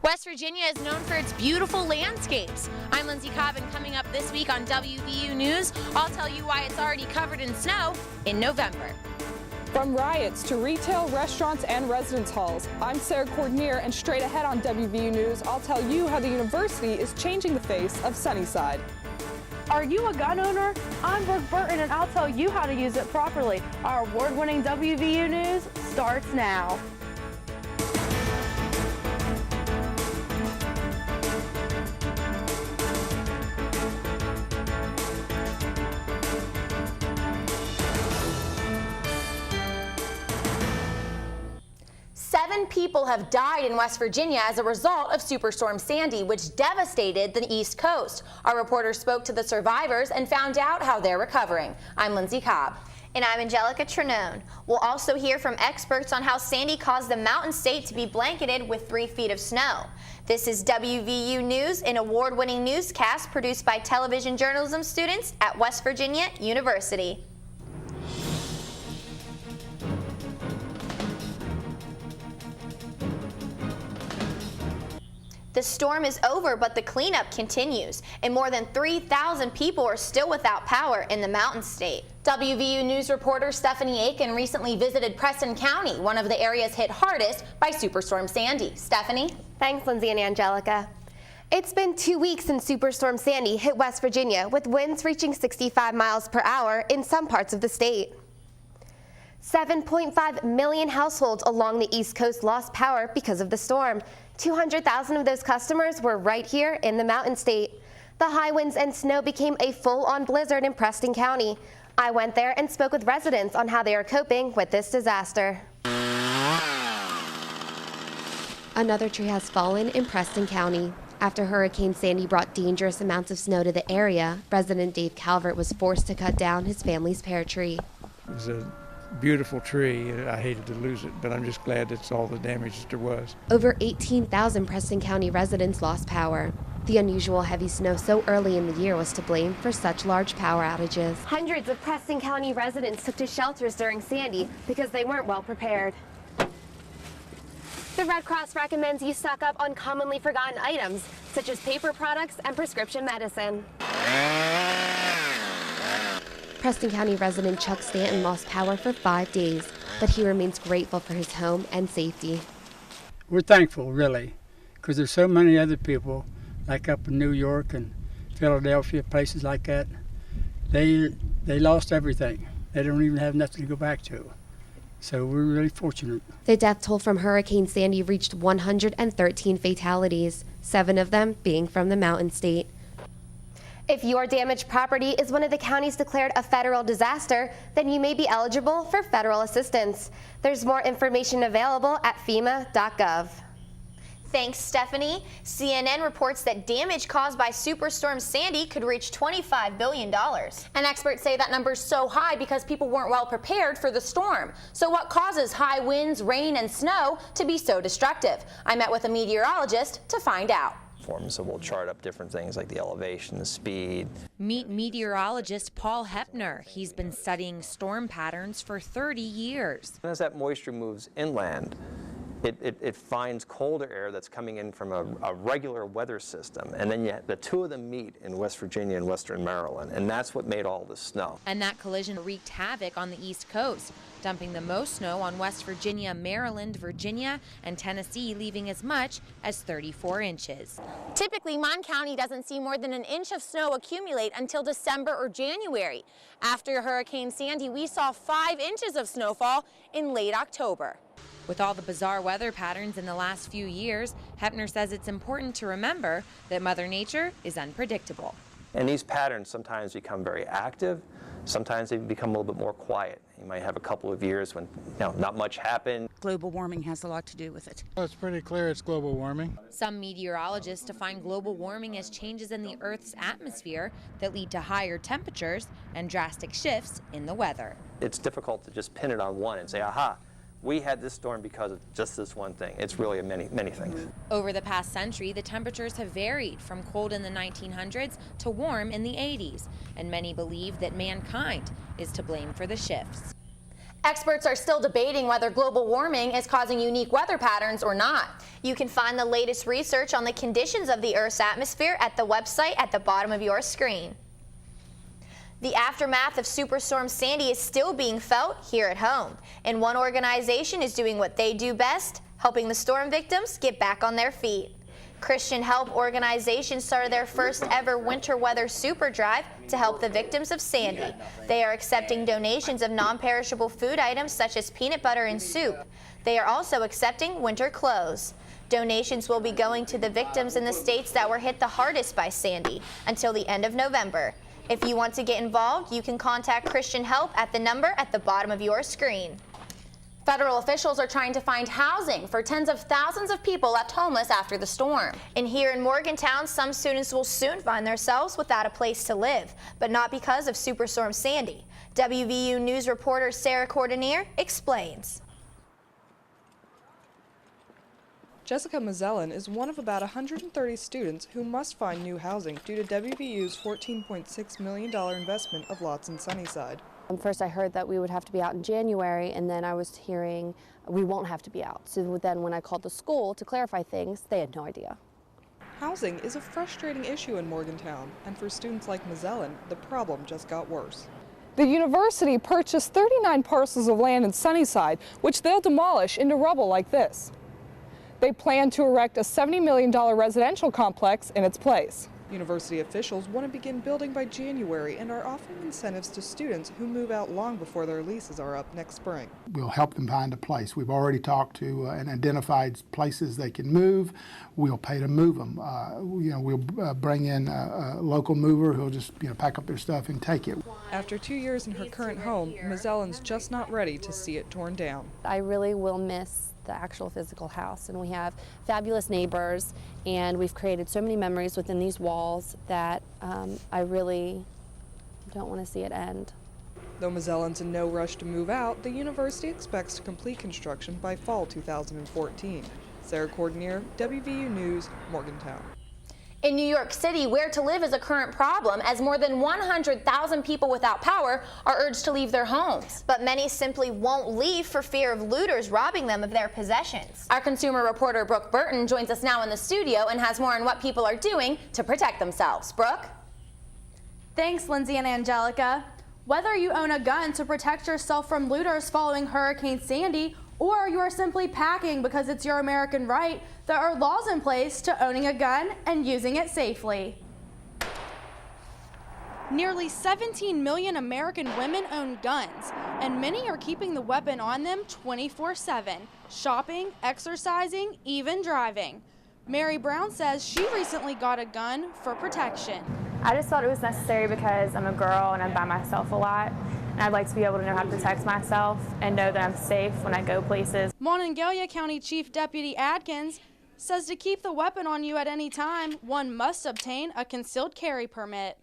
West Virginia is known for its beautiful landscapes. I'm Lindsay Cobb, and coming up this week on WVU News, I'll tell you why it's already covered in snow in November. From riots to retail, restaurants, and residence halls, I'm Sarah Cordonier, and straight ahead on WVU News, I'll tell you how the university is changing the face of Sunnyside. Are you a gun owner? I'm Brooke Burton, and I'll tell you how to use it properly. Our award-winning WVU News starts now. Seven people have died in West Virginia as a result of Superstorm Sandy, which devastated the East Coast. Our reporter spoke to the survivors and found out how they're recovering. I'm Lindsay Cobb. And I'm Angelica Trenone. We'll also hear from experts on how Sandy caused the Mountain State to be blanketed with 3 feet of snow. This is WVU News, an award-winning newscast produced by television journalism students at West Virginia University. The storm is over, but the cleanup continues, and more than 3,000 people are still without power in the Mountain State. WVU News reporter Stephanie Aiken recently visited Preston County, one of the areas hit hardest by Superstorm Sandy. Stephanie? Thanks, Lindsay and Angelica. It's been 2 weeks since Superstorm Sandy hit West Virginia, with winds reaching 65 miles per hour in some parts of the state. 7.5 million households along the East Coast lost power because of the storm. 200,000 of those customers were right here in the Mountain State. The high winds and snow became a full-on blizzard in Preston County. I went there and spoke with residents on how they are coping with this disaster. Another tree has fallen in Preston County. After Hurricane Sandy brought dangerous amounts of snow to the area, resident Dave Calvert was forced to cut down his family's pear tree. It was a beautiful tree. I hated to lose it, but I'm just glad that's all the damage that there was. Over 18,000 Preston County residents lost power. The unusual heavy snow so early in the year was to blame for such large power outages. Hundreds of Preston County residents took to shelters during Sandy because they weren't well prepared. The Red Cross recommends you stock up on commonly forgotten items, such as paper products and prescription medicine. Preston County resident Chuck Stanton lost power for 5 days, but he remains grateful for his home and safety. We're thankful, really, because there's so many other people, like up in New York and Philadelphia, places like that. They lost everything. They don't even have nothing to go back to. So we're really fortunate. The death toll from Hurricane Sandy reached 113 fatalities, 7 of them being from the Mountain State. If your damaged property is one of the counties declared a federal disaster, then you may be eligible for federal assistance. There's more information available at FEMA.gov. Thanks, Stephanie. CNN reports that damage caused by Superstorm Sandy could reach $25 billion. And experts say that number's so high because people weren't well prepared for the storm. So what causes high winds, rain, and snow to be so destructive? I met with a meteorologist to find out. So we'll chart up different things like the elevation, the speed. Meet meteorologist Paul Hepner. He's been studying storm patterns for 30 years. As that moisture moves inland, it finds colder air that's coming in from a regular weather system, and then the two of them meet in West Virginia and western Maryland, and that's what made all this snow. And that collision wreaked havoc on the East Coast, dumping the most snow on West Virginia, Maryland, Virginia, and Tennessee, leaving as much as 34 inches. Typically, Mon County doesn't see more than an inch of snow accumulate until December or January. After Hurricane Sandy, we saw 5 inches of snowfall in late October. With all the bizarre weather patterns in the last few years, Hepner says it's important to remember that Mother Nature is unpredictable. And these patterns sometimes become very active, sometimes they become a little bit more quiet. You might have a couple of years when not much happened. Global warming has a lot to do with it. Well, it's pretty clear it's global warming. Some meteorologists define global warming as changes in the Earth's atmosphere that lead to higher temperatures and drastic shifts in the weather. It's difficult to just pin it on one and say, aha, we had this storm because of just this one thing. It's really many things. Over the past century, the temperatures have varied from cold in the 1900s to warm in the 80s, and many believe that mankind is to blame for the shifts. Experts are still debating whether global warming is causing unique weather patterns or not. You can find the latest research on the conditions of the Earth's atmosphere at the website at the bottom of your screen. The aftermath of Superstorm Sandy is still being felt here at home, and one organization is doing what they do best, helping the storm victims get back on their feet. Christian Help organizations started their first ever winter weather super drive to help the victims of Sandy. They are accepting donations of non-perishable food items such as peanut butter and soup. They are also accepting winter clothes. Donations will be going to the victims in the states that were hit the hardest by Sandy until the end of November. If you want to get involved, you can contact Christian Help at the number at the bottom of your screen. Federal officials are trying to find housing for tens of thousands of people left homeless after the storm. And here in Morgantown, some students will soon find themselves without a place to live, but not because of Superstorm Sandy. WVU News reporter Sarah Cordonier explains. Jessica Mazellan is one of about 130 students who must find new housing due to WVU's $14.6 million investment of lots in Sunnyside. First I heard that we would have to be out in January, and then I was hearing we won't have to be out. So then when I called the school to clarify things, they had no idea. Housing is a frustrating issue in Morgantown, and for students like Mazellan, the problem just got worse. The university purchased 39 parcels of land in Sunnyside, which they'll demolish into rubble like this. They plan to erect a $70 million residential complex in its place. University officials want to begin building by January and are offering incentives to students who move out long before their leases are up next spring. We'll help them find a place. We've already talked to and identified places they can move. We'll pay to move them. We'll bring in a local mover who'll just pack up their stuff and take it. After 2 years in her current home, Mazellan's just not ready to see it torn down. I really will miss the actual physical house, and we have fabulous neighbors, and we've created so many memories within these walls that I really don't want to see it end. Though Mazellan's in no rush to move out, the university expects to complete construction by fall 2014. Sarah Cordonier, WVU News, Morgantown. In New York City, where to live is a current problem as more than 100,000 people without power are urged to leave their homes. But many simply won't leave for fear of looters robbing them of their possessions. Our consumer reporter Brooke Burton joins us now in the studio and has more on what people are doing to protect themselves. Brooke? Thanks, Lindsay and Angelica. Whether you own a gun to protect yourself from looters following Hurricane Sandy, or you are simply packing because it's your American right, there are laws in place to owning a gun and using it safely. Nearly 17 million American women own guns, and many are keeping the weapon on them 24/7, shopping, exercising, even driving. Mary Brown says she recently got a gun for protection. I just thought it was necessary because I'm a girl and I'm by myself a lot. And I'd like to be able to know how to protect myself and know that I'm safe when I go places. Monongalia County Chief Deputy Adkins says to keep the weapon on you at any time, one must obtain a concealed carry permit.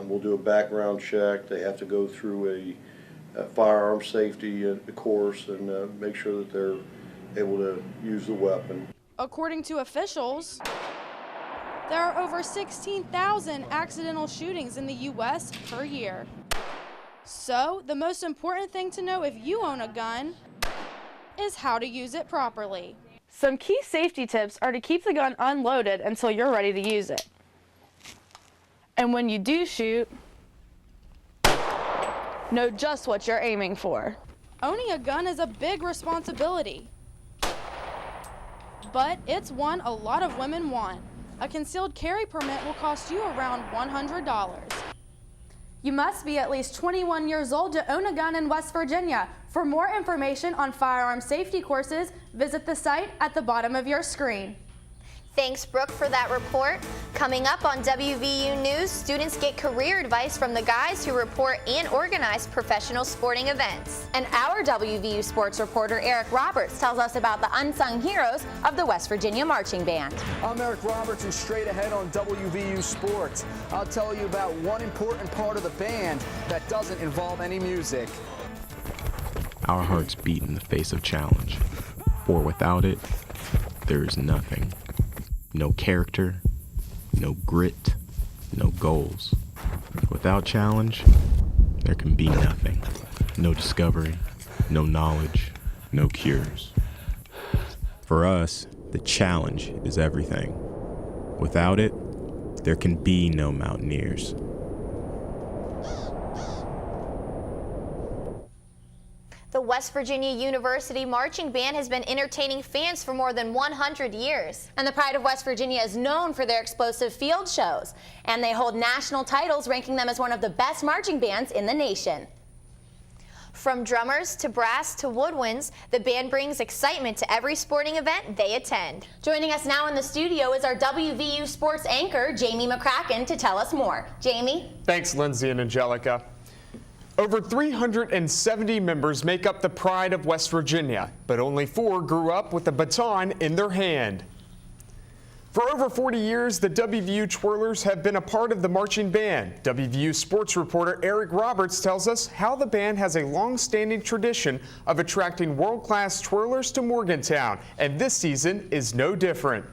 We'll do a background check. They have to go through a firearm safety course and make sure that they're able to use the weapon. According to officials, there are over 16,000 accidental shootings in the U.S. per year. So, the most important thing to know if you own a gun is how to use it properly. Some key safety tips are to keep the gun unloaded until you're ready to use it. And when you do shoot, know just what you're aiming for. Owning a gun is a big responsibility, but it's one a lot of women want. A concealed carry permit will cost you around $100. You must be at least 21 years old to own a gun in West Virginia. For more information on firearm safety courses, visit the site at the bottom of your screen. Thanks, Brooke, for that report. Coming up on WVU News, students get career advice from the guys who report and organize professional sporting events. And our WVU sports reporter, Eric Roberts, tells us about the unsung heroes of the West Virginia Marching Band. I'm Eric Roberts, and straight ahead on WVU Sports, I'll tell you about one important part of the band that doesn't involve any music. Our hearts beat in the face of challenge, for without it, there is nothing. No character, no grit, no goals. Without challenge, there can be nothing. No discovery, no knowledge, no cures. For us, the challenge is everything. Without it, there can be no Mountaineers. The West Virginia University Marching Band has been entertaining fans for more than 100 years. And the Pride of West Virginia is known for their explosive field shows. And they hold national titles, ranking them as one of the best marching bands in the nation. From drummers to brass to woodwinds, the band brings excitement to every sporting event they attend. Joining us now in the studio is our WVU sports anchor, Jamie McCracken, to tell us more. Jamie? Thanks, Lindsay and Angelica. Over 370 members make up the Pride of West Virginia, but only 4 grew up with a baton in their hand. For over 40 years, the WVU Twirlers have been a part of the marching band. WVU sports reporter Eric Roberts tells us how the band has a long-standing tradition of attracting world-class twirlers to Morgantown, and this season is no different.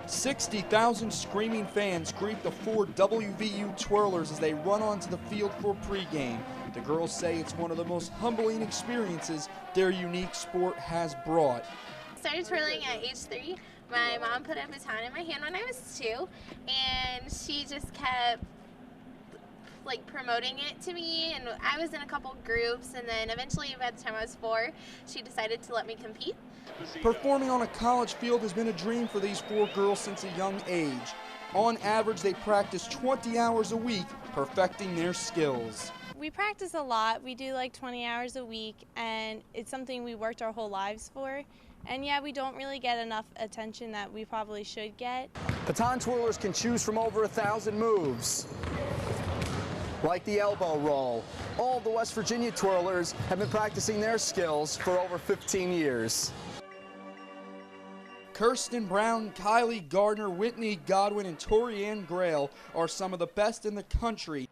60,000 screaming fans greet the 4 WVU Twirlers as they run onto the field for pregame. The girls say it's one of the most humbling experiences their unique sport has brought. I started twirling at age 3. My mom put a baton in my hand when I was 2, and she just kept promoting it to me, and I was in a couple groups, and then eventually by the time I was 4, she decided to let me compete. Performing on a college field has been a dream for these 4 girls since a young age. On average, they practice 20 hours a week, perfecting their skills. We practice a lot. We do 20 hours a week, and it's something we worked our whole lives for. And yeah, we don't really get enough attention that we probably should get. Baton twirlers can choose from over 1,000 moves, like the elbow roll. All of the West Virginia Twirlers have been practicing their skills for over 15 years. Kirsten Brown, Kylie Gardner, Whitney Godwin, and Torianne Grail are some of the best in the country.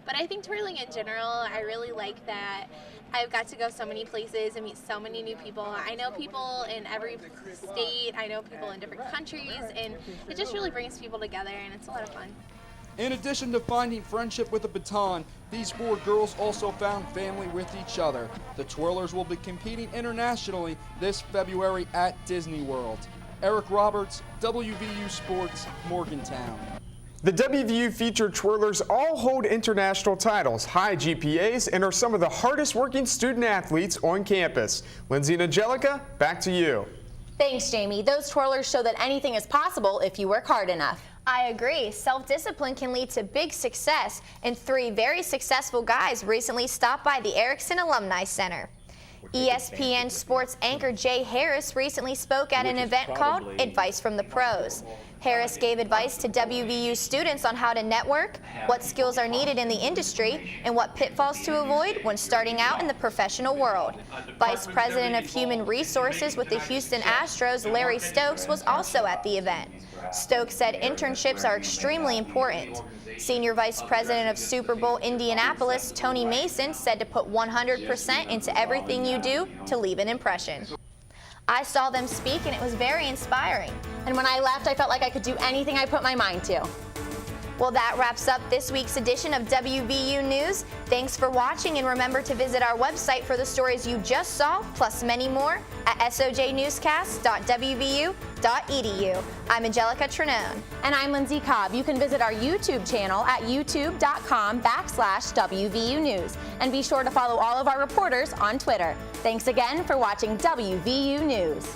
But I think twirling in general, I really like that I've got to go so many places and meet so many new people. I know people in every state, I know people in different countries, and it just really brings people together, and it's a lot of fun. In addition to finding friendship with a baton, these 4 girls also found family with each other. The Twirlers will be competing internationally this February at Disney World. Eric Roberts, WVU Sports, Morgantown. The WVU featured twirlers all hold international titles, high GPAs, and are some of the hardest working student athletes on campus. Lindsay and Angelica, back to you. Thanks, Jamie. Those twirlers show that anything is possible if you work hard enough. I agree. Self-discipline can lead to big success, and 3 very successful guys recently stopped by the Erickson Alumni Center. ESPN sports anchor Jay Harris recently spoke at an event called Advice from the Pros. Harris gave advice to WVU students on how to network, what skills are needed in the industry, and what pitfalls to avoid when starting out in the professional world. Vice President of Human Resources with the Houston Astros, Larry Stokes, was also at the event. Stokes said internships are extremely important. Senior Vice President of Super Bowl Indianapolis, Tony Mason, said to put 100% into everything you do to leave an impression. I saw them speak, and it was very inspiring. And when I left, I felt like I could do anything I put my mind to. Well, that wraps up this week's edition of WVU News. Thanks for watching, and remember to visit our website for the stories you just saw, plus many more, at sojnewscast.wvu.edu. I'm Angelica Trenone. And I'm Lindsay Cobb. You can visit our YouTube channel at youtube.com/WVU News. And be sure to follow all of our reporters on Twitter. Thanks again for watching WVU News.